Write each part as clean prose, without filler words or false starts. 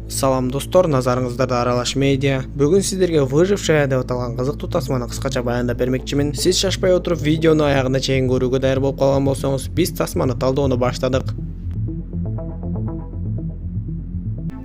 Салам достор, назарыңыздарда Аралаш медиа. Бүгін сіздерге выжившая деп аталған қызықты тасманы қысқаша баяндап бермекчімін. Сіз шашпай отырып видеоны аяғына чейін көруге даяр болып қалған болсаңыз, біз тасманы талдауны баштадық.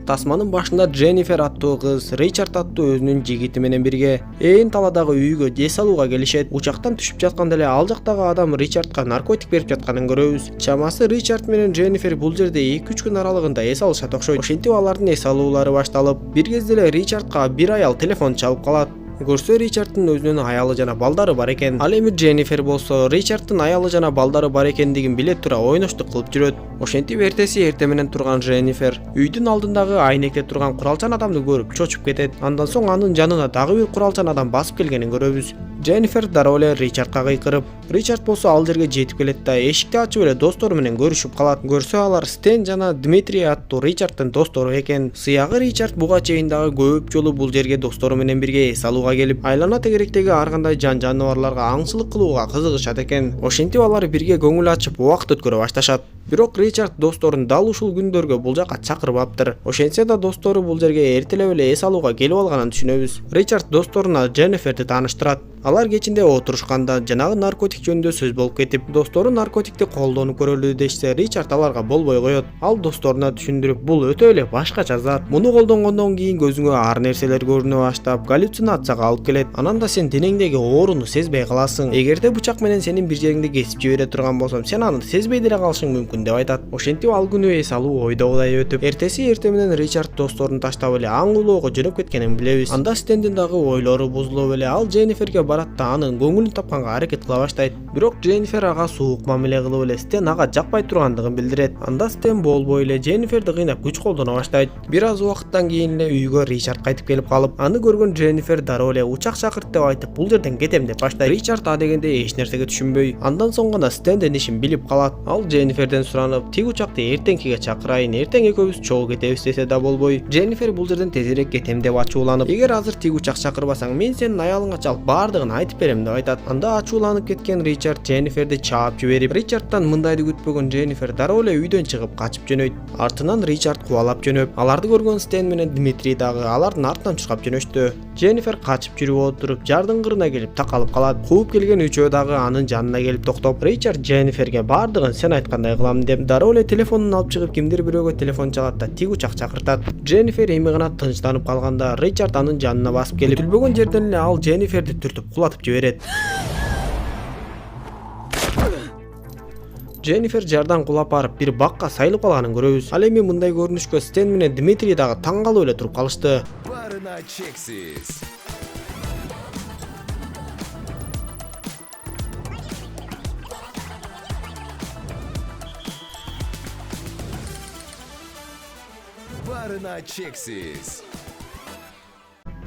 Тасманын башында Дженнифер аттуу кыз Ричард аттуу өзүнүн жигити менен бирге ээн таладагы үйгө эс алууга келишет. Учактан түшүп жатканда эле ал жактагы адам Ричардга наркотик берип жатканын көрөбүз. Чамасы Ричард менен Дженнифер бул жерде 2-3 күн аралыгында эс алышат окшойт. Ошентип алардын эс алуулары башталып, бир кезде эле Ричардга бир аял телефон чалып калат. Көрсө Ричардтын өзүнүн аялы жана балдары бар экен. Ал эми Дженнифер болсо Ричардтын аялы жана балдары бар экендигин биле тура ойноштук кылып жүрөт. Ошентип эртеси менен турган Дженнифер үйдүн алдындагы айнекте турган куралчан адамды көрүп чочуп кетет. Андан соң анын жанына дагы бир куралчан адам басып келгенин көрөбүз. Дженнифер дароо эле Ричардга кыйкырып, Ричард болсо ал жерге жетип келет да эшикти ачып эле достору менен көрүшүп калат. Көрсө алар Стен жана Дмитрий аттуу Ричардтын достору экен. Сыягы Ричард буга чейин дагы көп жолу бул жерге достору менен бирге эс алууга келип, айлана тегеректеги ар кандай жаныбарларга аңчылык кылууга кызыгышат экен. Ошентип алар бирге көңүл ачып убакыт өткөрө башташат. Бирок Ричард досторун дал ушул күндөргө бул жака чакырбаптыр. Ошентсе да достору бул жерге эртелеп эле эс алууга келип алганын түшүнөбүз. Ричард досторуна Дженниферди тааныштырат. Алар кечинде отурушканда жанагы наркотик жөнүндө сөз болуп кетип, достору наркотикти колдонуп көрөлү дешсе, Ричард аларга болбой коет. Ал досторуна түшүндүрүп, бул өтө эле башкача зат. Муну колдонгондон кийин көзүңө ар нерселер көрүнө баштап, галлюцинацияга алып келет. Анан да сен денеңдеги ооруну сезбей каласың. Эгерде бычак менен сенин бир жериңди кесип жибере турган болсом, сен аны сезбей деле калышың мүмкүн деп айтат. Ошентип ал күнү эс алуу ойдогудай өтүп, эртеси менен Ричард досторун таштап эле аң улоого жөнөп кеткенин билебиз. Анда Стендин дагы ойлору бузулуп эле ал Дженниферге барат да анын көңүлүн тапканга аракет кыла баштайт. Бирок Дженнифер ага суук мамиле кылып эле Стен ага жакпай тургандыгын билдирет. Анда Стен болбой эле Дженниферди кыйнап күч колдоно баштайт. Бир аз убакыттан кийин эле үйгө Ричард кайтып келип калып, аны көргөн Дженнифер дароо эле учак чакырт деп айтып, бул жерден кетем деп баштайт. Ричард адегенде эч нерсеге түшүнбөй, андан соң гана Стендин ишин билип калат. Ал Дженниферден суранып, тиг учакты эртеңкиге чакырайын, эртең экөөбүз чогуу кетебиз десе да болбой. Дженнифер бул жерден тезирээк кетем деп ачууланып, эгер азыр тиг учак чакырбасаң, мен сенин аялыңа чалып баардыгын айтып берем деп айтат. Анда ачууланып кеткен Ричард Дженниферди чаап жиберип, Ричардтан мындайды күтпөгөн Дженнифер дароо эле үйдөн чыгып качып жөнөйт. Артынан Ричард кубалап жөнөп, аларды көргөн Стен менен Дмитрий дагы алардын артынан чуркап жөнөштү. Дженнифер качып жүрүп отуруп, жардын кырына келип такалып калат. Кууп келген үчөө дагы анын жанына келип токтоп, Ричард Дженниферге баардыгын сен айткандай кылам деп дароо эле телефонун алып чыгып кимдир бирөөгө телефон чалат да тиг учак чакыртат. Дженнифер эми гана тынчтанып калганда Ричард анын жанына басып келип, күтүлбөгөн жерден эле ал Дженниферди түртүп кулатып жиберет. Дженнифер жардан кулап барып бир бакка сайылып калганын көрөбүз. Ал эми мындай көрүнүшкө Стен менен Дмитрий дагы таң калып эле туруп калышты.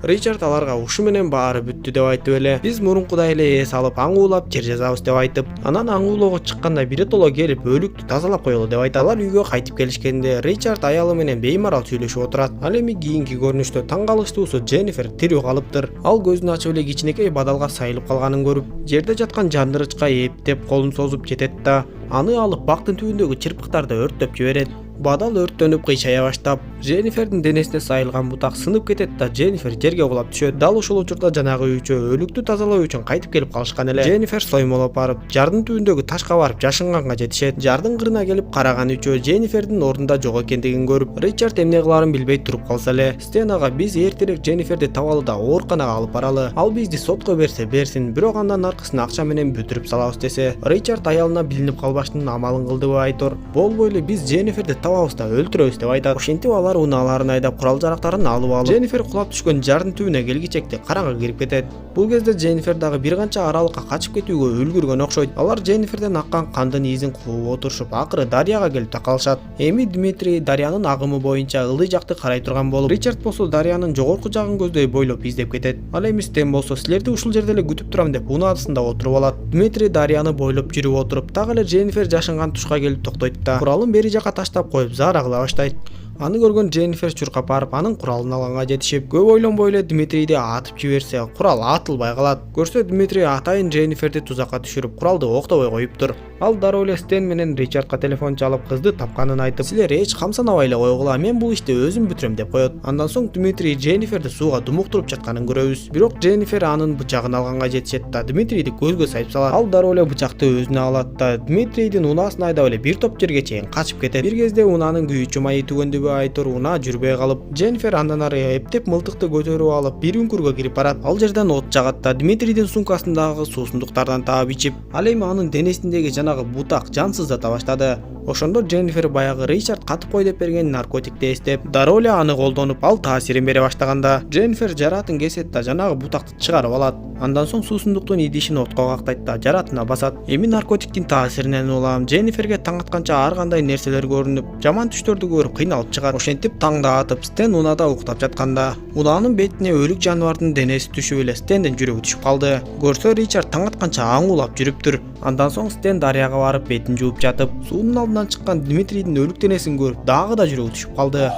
Ричард аларга ушу менен баары бүттү деп айтып эле, биз мурункудай эле эс алып аң уулап жер жазабыз деп айтып, анан аң уулоого чыкканда биротоло келип өлүктү тазалап коелу деп айтат. Алар үйгө кайтып келишкенде Ричард аялы менен беймарал сүйлөшүп отурат. Ал эми кийинки көрүнүштө таң калыштуусу Дженнифер тирүү калыптыр. Ал көзүн ачып эле кичинекей бадалга сайылып калганын көрүп, жерде жаткан жандырычка эптеп колун созуп жетет да аны алып бактын түбүндөгү чырпыктарды өрттөп жиберет. Бадал өрттөнүп кыйшая баштап, Дженнифердин денесине сайылган бутак сынып кетет да Дженнифер жерге кулап түшөт. Дал ушул учурда жанагы үчөө өлүктү тазалоо үчүн кайтып келип калышкан эле. Дженнифер соймолоп барып, жардын түбүндөгү ташка барып жашынганга жетишет. Жардын кырына келип караган үчөө Дженнифердин ордунда жок экендигин көрүп, Ричард эмне кыларын билбей туруп калса эле, Стен ага биз эртерээк Дженниферди табалы да ооруканага алып баралы. Ал бизди сотко берсе берсин, бирок андан аркысын акча менен бүтүрүп салабыз десе, Ричард аялына билинип калбаштын амалын кылдыбы айтор. Болбой эле биз Дженниферди табабыз да өлтүрөбүз деп айтат. Ошентип алар унааларын айдап курал жарактарын алып алып, Дженнифер кулап түшкөн жардын түбүнө келгичекте караңгы кирип кетет. Бул кезде Дженнифер дагы бир канча аралыкка качып кетүүгө үлгүргөн окшойт. Алар Дженниферден аккан кандын изин кууп отурушуп, акыры дарыяга келип такалышат. Эми Дмитрий дарыянын агымы боюнча ылдый жакты карай турган болуп, Ричард болсо дарыянын жогорку жагын көздөй бойлоп издеп кетет. Ал эми Стен болсо силерди ушул жерде эле күтүп турам деп унаасында отуруп алат. Дмитрий дарыяны бойлоп жүрүп отуруп, дагы эле Дженнифер жашынган тушка келип токтойт да куралын бери жака таштап коюп зара кыла баштайт. Аны көргөн Дженнифер чуркап барып анын куралын алганга жетишип, көп ойлонбой эле Дмитрийди атып жиберсе, курал атылбай калат. Көрсө Дмитрий атайын Дженниферди тузакка түшүрүп, куралды октобой коюптур. Ал дароо эле Стен менен Ричардга телефон чалып, кызды тапканын айтып, силер эч камсанабай эле койгула, мен бул ишти өзүм бүтүрөм деп коет. Андан соң Дмитрий Дженниферди сууга думуктуруп жатканын көрөбүз. Бирок Дженнифер анын бычагын алганга жетишет да Дмитрийди көзгө сайып салат. Ал дароо эле бычакты өзүнө алат да Дмитрийдин унаасын айдап эле бир топ жерге чейин качып кетет. Бир кезде унаанын күйүүчү майы түгөндүбү айтор унаа жүрбөй калып, Дженнифер андан ары эптеп мылтыкты көтөрүп алып бир үңкүргө кирип барат. Ал жерден от жагат да Дмитрийдин сумкасындагы суусундуктардан таап ичип, ал эми анын денесиндеги жанагы бутак жансыздата баштады. Ошондо Дженнифер баягы Ричард катып кой деп берген наркотикти эстеп, дароо эле аны колдонуп, ал таасирин бере баштаганда Дженнифер жаратын кесет да жанагы бутакты чыгарып алат. Андан соң суусундуктун идишин отко кактайт да жаратына басат. Эми наркотиктин таасиринен улам Дженниферге таң атканча ар кандай нерселер көрүнүп, жаман түштөрдү көрүп кыйналып чыгат. Ошентип таңда атып Стен унаада уктап жатканда, унаанын бетине өлүк жаныбардын денеси түшүп эле Стендин жүрөгү түшүп калды. Көрсө Ричард таң атканча аңуулап жүрүптүр. Андан соң Стен дарыяга барып бетин жууп жатып, суунун алдынан чыккан Дмитрийдин өлүк денесин көрүп, дагы да жүрөгү түшүп калды.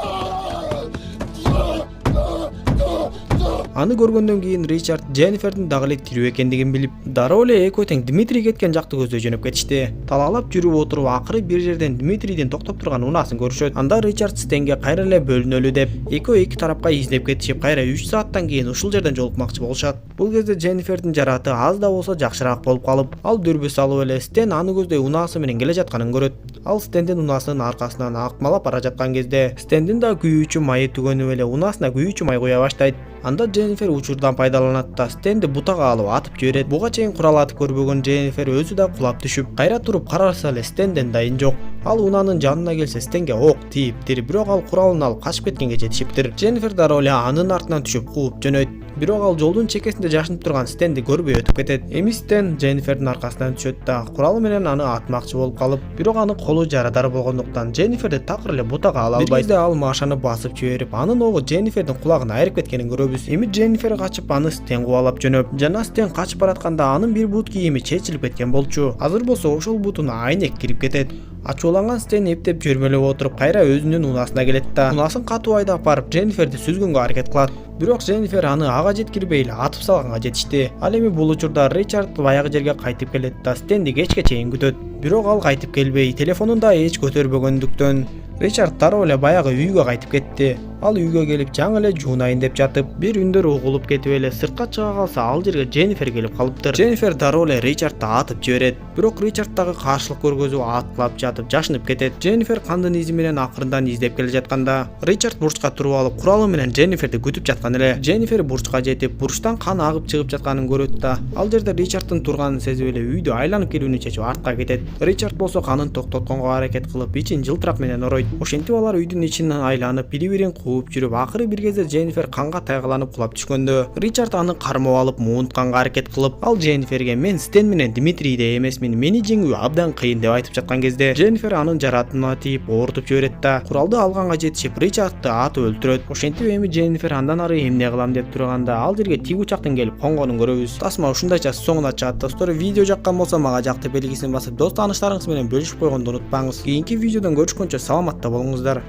Аны көргөндөн кийин Ричард Дженнифердин дагы эле тирүү экендигин билип, дароо эле экөө тең Дмитрий кеткен жакты көздөй жөнөп кетишти. Талаалап жүрүп отуруп, акыры бир жерден Дмитрийдин токтоп турган унаасын көрүшөт. Анда Ричард Стенге кайра эле бөлүнөлү деп, экөө эки тарапка издеп кетишип, кайра 3 сааттан кийин ушул жерден жолукмакчы болушат. Бул кезде Дженнифердин жараты аз да болсо жакшыраак болуп калып, ал дүрбү салып эле Стен аны көздөй унаасы менен келе жатканын көрөт. Ал Стендин унаасынын аркасынан акмалап бара жаткан кезде, Стендин да күйүүчү майы түгөнүп эле унаасына күйүүчү май куя баштайт. Анда Дженнифер учурдан пайдаланат да Стенди бутага алып атып жиберет. Буга чейин курал атып көрбөгөн Дженнифер өзү да кулап түшүп, кайра туруп караса эле Стенден дайын жок. Ал унаанын жанына келсе Стенге ок тийиптир, бирок ал куралын алып качып кеткенге жетишиптир. Дженнифер дароо эле анын артынан түшүп кууп жөнөйт. Бирок ал жолдун чекесинде жашынып турган Стенди көрбөй өтүп кетет. Эми Стен Дженнифердин аркасынан түшөт да куралы менен аны атмакчы болуп калып, бирок анын колу жарадар болгондуктан Дженниферди такыр эле бутага ала албайт. Бир кезде ал машаны басып жиберип, анын огу Дженнифердин кулагына айрып кеткенин көрөбүз. Эми Дженнифер качып аны Стен кубалап жөнөп, жана Стен качып баратканда анын бир бут кийими чечилип кеткен болчу. Азыр болсо ошол бутуна айнек кирип кетет. Ачууланган Стен эптеп жөрмөлөп отуруп, кайра өзүнүн унаасына келет да унаасын катуу айдап барып Дженниферди сүзгөнгө аракет кылат. Бирок Дженнифер аны ага жеткирбей эле атып салганга жетишти. Ал эми бул учурда Ричард баягы жерге кайтып келет да Стенди кечке чейин күтөт. Бирок ал кайтып келбей, телефонун да эч көтөрбөгөндүктөн Ричард дароо эле баягы үйгө кайтып кетти. Ал үйгө келип жаңы эле жуунайын деп жатып, бир үндөр угулуп кетип эле сыртка чыга калса, ал жерге Дженнифер келип калыптыр. Дженнифер дароо эле Ричардты атып жиберет. Бирок Ричард дагы каршылык көргөзүп аткылап жатып жашынып кетет. Дженнифер кандын изи менен акырындан издеп келе жатканда, Ричард бурчка туруп алып, куралы менен Дженниферди күтүп жаткан эле. Дженнифер бурчка жетип, бурчтан кан агып чыгып жатканын көрөт да, ал жерде Ричардтын турганын сезип эле үйдү айланып келүүнү чечип артка кетет. Ричард болсо канын токтотконго аракет кылып, ичин жылтырак менен оройт. Ошентип алар үйдүн ичинен айланып, бири-бирин кууп жүрүп, акыры бир кезде Дженнифер канга тайгаланып кулап түшкөндө, Ричард аны кармап алып муунтканга аракет кылып, ал Дженниферге мен Стен менен Дмитрийде эмесмин, мени жеңүү абдан кыйын деп айтып жаткан кезде, Дженнифер анын жаратына тийип оорутуп жиберет да, куралды алганга жетишип Ричардты атып өлтүрөт. Ошентип эми Дженнифер андан ары эмне кылам деп турганда, ал жерге тиг учактын келип конгонун көрөбүз. Тасма ушундайча соңуна чыгат достор. Видео жаккан болсо мага жакты белгисин басып, дос тааныштарыңыз менен бөлүшүп койгонду унутпаңыз. Кийинки видеодон көрүшкөнчө саламатта болуңуздар.